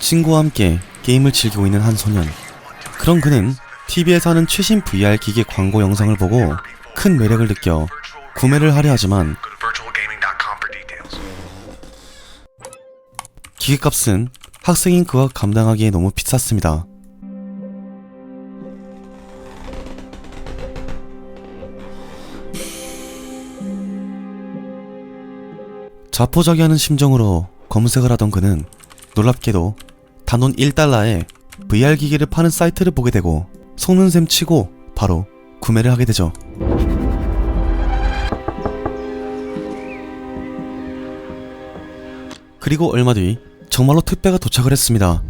친구와 함께 게임을 즐기고 있는 한 소년. 그런 그는 TV에서 하는 최신 VR 기기 광고 영상을 보고 큰 매력을 느껴 구매를 하려 하지만 기계값은 학생인 그가 감당하기에 너무 비쌌습니다. 자포자기하는 심정으로 검색을 하던 그는 놀랍게도 단돈 1달러에 VR 기기를 파는 사이트를 보게 되고 속는 셈 치고 바로 구매를 하게 되죠. 그리고 얼마 뒤 정말로 택배가 도착을 했습니다.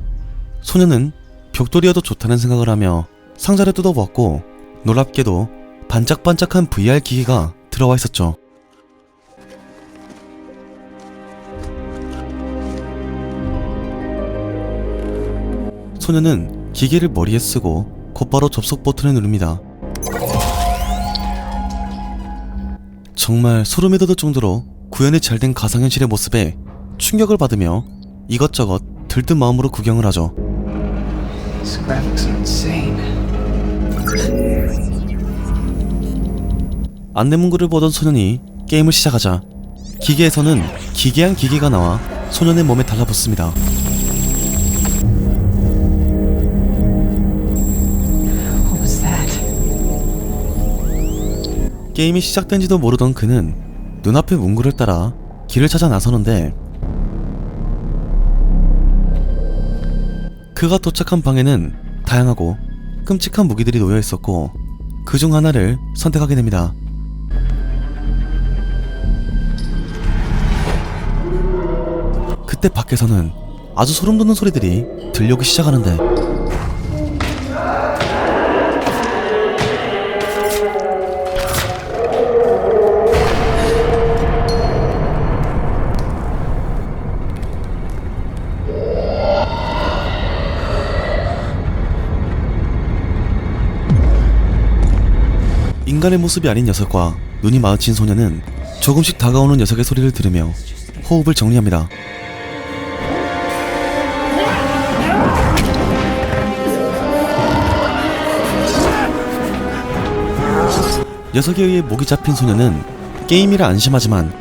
소녀는 벽돌이어도 좋다는 생각을 하며 상자를 뜯어보았고 놀랍게도 반짝반짝한 VR 기기가 들어와 있었죠. 소녀는 기계를 머리에 쓰고 곧바로 접속 버튼을 누릅니다. 정말 소름이 돋을 정도로 구현이 잘된 가상현실의 모습에 충격을 받으며 이것저것 들뜬 마음으로 구경을 하죠. 안내문구를 보던 소년이 게임을 시작하자 기계에서는 기괴한 기계가 나와 소년의 몸에 달라붙습니다. 게임이 시작된지도 모르던 그는 눈앞의 문구를 따라 길을 찾아 나서는데 그가 도착한 방에는 다양하고 끔찍한 무기들이 놓여 있었고 그중 하나를 선택하게 됩니다. 그때 밖에서는 아주 소름 돋는 소리들이 들려오기 시작하는데 인간의 모습이 아닌 녀석과 눈이 마주친 소녀는 조금씩 다가오는 녀석의 소리를 들으며 호흡을 정리합니다. 녀석에 의해 목이 잡힌 소녀는 게임이라 안심하지만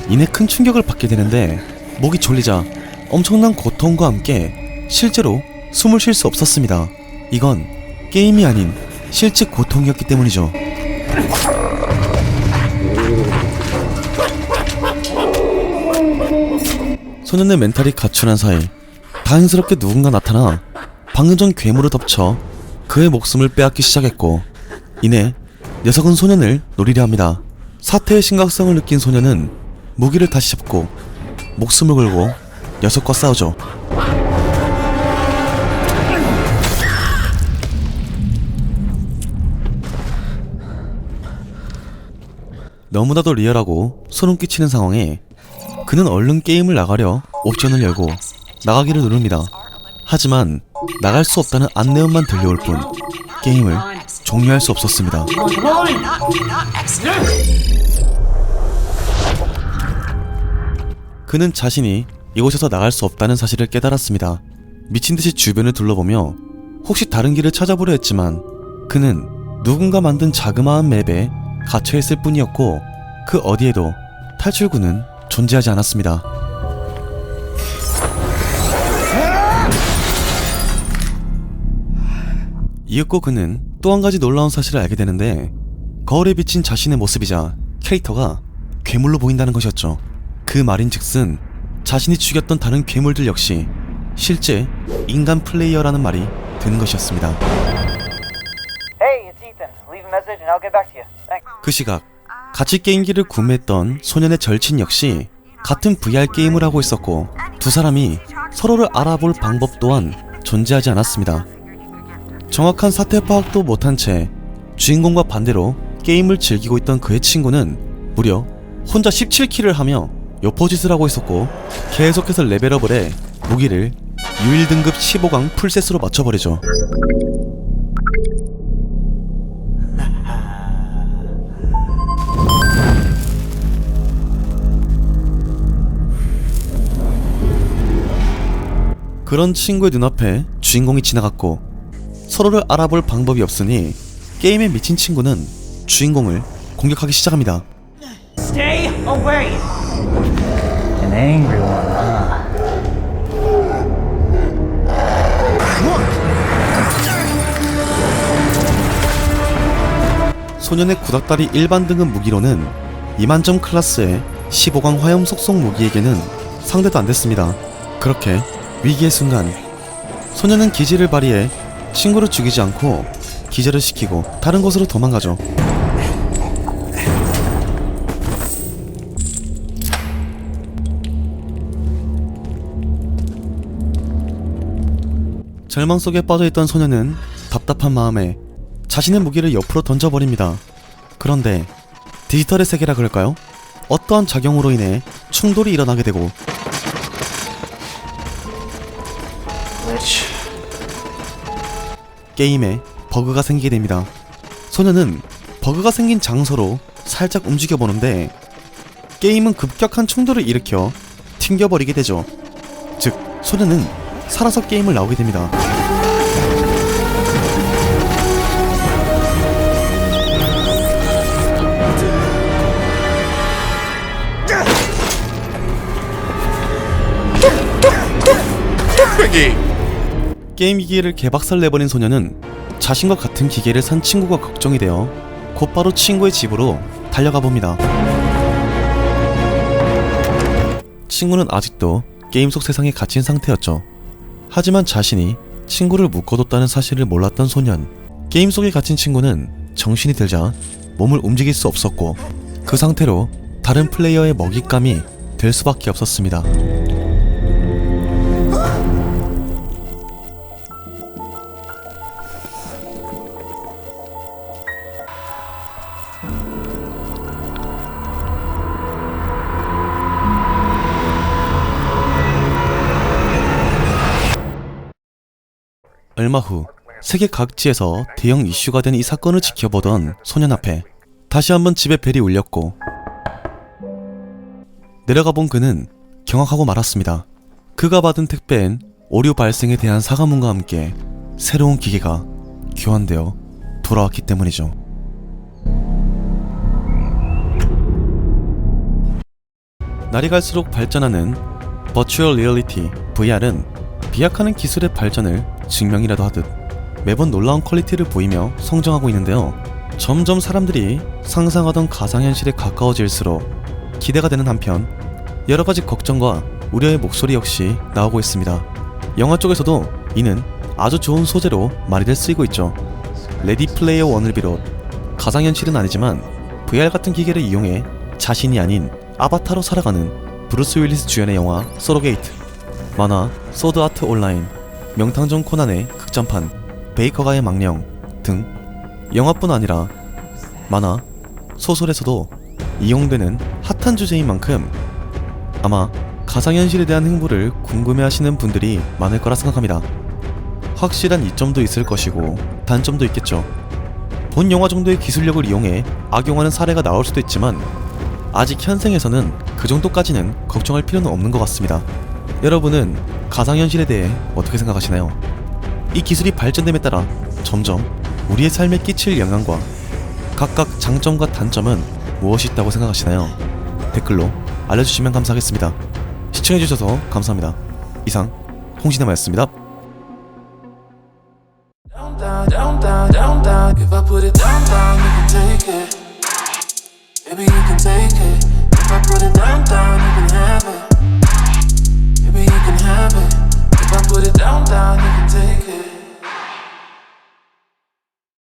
이내 큰 충격을 받게 되는데 목이 졸리자 엄청난 고통과 함께 실제로 숨을 쉴 수 없었습니다. 이건 게임이 아닌 실제 고통이었기 때문이죠. 소년의 멘탈이 가출한 사이 다행스럽게 누군가 나타나 방금 전 괴물을 덮쳐 그의 목숨을 빼앗기 시작했고 이내 녀석은 소년을 노리려 합니다. 사태의 심각성을 느낀 소년은 무기를 다시 잡고 목숨을 걸고 녀석과 싸우죠. 너무나도 리얼하고 소름 끼치는 상황에 그는 얼른 게임을 나가려 옵션을 열고 나가기를 누릅니다. 하지만 나갈 수 없다는 안내음만 들려올 뿐 게임을 종료할 수 없었습니다. 그는 자신이 이곳에서 나갈 수 없다는 사실을 깨달았습니다. 미친듯이 주변을 둘러보며 혹시 다른 길을 찾아보려 했지만 그는 누군가 만든 자그마한 맵에 갇혀있을 뿐이었고 그 어디에도 탈출구는 존재하지 않았습니다. 이윽고 그는 또 한 가지 놀라운 사실을 알게 되는데 거울에 비친 자신의 모습이자 캐릭터가 괴물로 보인다는 것이었죠. 그 말인즉슨 자신이 죽였던 다른 괴물들 역시 실제 인간 플레이어라는 말이 되는 것이었습니다. 그 시각 같이 게임기를 구매했던 소년의 절친 역시 같은 VR 게임을 하고 있었고 두 사람이 서로를 알아볼 방법 또한 존재하지 않았습니다. 정확한 사태 파악도 못한 채 주인공과 반대로 게임을 즐기고 있던 그의 친구는 무려 혼자 17킬을 하며 요포짓을 하고 있었고 계속해서 레벨업을 해 무기를 유일 등급 15강 풀셋으로 맞춰버리죠. 그런 친구의 눈앞에 주인공이 지나갔고 서로를 알아볼 방법이 없으니 게임에 미친 친구는 주인공을 공격하기 시작합니다. Stay away! An angry one, huh? 소년의 구닥다리 일반 등급 무기로는 이만점 클래스의 15강 화염 속성 무기에게는 상대도 안 됐습니다. 그렇게 위기의 순간 소년은 기지를 발휘해 친구를 죽이지 않고 기절을 시키고 다른 곳으로 도망가죠. 절망 속에 빠져있던 소년은 답답한 마음에 자신의 무기를 옆으로 던져버립니다. 그런데 디지털의 세계라 그럴까요? 어떠한 작용으로 인해 충돌이 일어나게 되고 게임에 버그가 생기게 됩니다. 소년은 버그가 생긴 장소로 살짝 움직여보는데 게임은 급격한 충돌을 일으켜 튕겨버리게 되죠. 즉 소년은 살아서 게임을 나오게 됩니다. 게임 기기를 개박살 내버린 소년은 자신과 같은 기계를 산 친구가 걱정이 되어 곧바로 친구의 집으로 달려가 봅니다. 친구는 아직도 게임 속 세상에 갇힌 상태였죠. 하지만 자신이 친구를 묶어뒀다는 사실을 몰랐던 소년. 게임 속에 갇힌 친구는 정신이 들자 몸을 움직일 수 없었고 그 상태로 다른 플레이어의 먹잇감이 될 수밖에 없었습니다. 얼마 후 세계 각지에서 대형 이슈가 된 이 사건을 지켜보던 소년 앞에 다시 한번 집에 벨이 울렸고 내려가 본 그는 경악하고 말았습니다. 그가 받은 택배엔 오류 발생에 대한 사과문과 함께 새로운 기계가 교환되어 돌아왔기 때문이죠. 날이 갈수록 발전하는 버추얼 리얼리티 VR은 비약하는 기술의 발전을 증명이라도 하듯 매번 놀라운 퀄리티를 보이며 성장하고 있는데요. 점점 사람들이 상상하던 가상현실에 가까워질수록 기대가 되는 한편 여러가지 걱정과 우려의 목소리 역시 나오고 있습니다. 영화 쪽에서도 이는 아주 좋은 소재로 많이들 쓰이고 있죠. 레디 플레이어 1을 비롯 가상현실은 아니지만 VR 같은 기계를 이용해 자신이 아닌 아바타로 살아가는 브루스 윌리스 주연의 영화 서로게이트, 만화 소드 아트 온라인, 명탐정 코난의 극장판 베이커가의 망령 등 영화뿐 아니라 만화, 소설에서도 이용되는 핫한 주제인 만큼 아마 가상현실에 대한 흥부를 궁금해하시는 분들이 많을 거라 생각합니다. 확실한 이점도 있을 것이고 단점도 있겠죠. 본 영화 정도의 기술력을 이용해 악용하는 사례가 나올 수도 있지만 아직 현생에서는 그 정도까지는 걱정할 필요는 없는 것 같습니다. 여러분은 가상현실에 대해 어떻게 생각하시나요? 이 기술이 발전됨에 따라 점점 우리의 삶에 끼칠 영향과 각각 장점과 단점은 무엇이 있다고 생각하시나요? 댓글로 알려주시면 감사하겠습니다. 시청해주셔서 감사합니다. 이상 홍시네마였습니다. If I put it down, down, you can take it. Maybe you can take it. If I put it down, down, you can have it. Maybe you can have it. If I put it down, down, you can take it.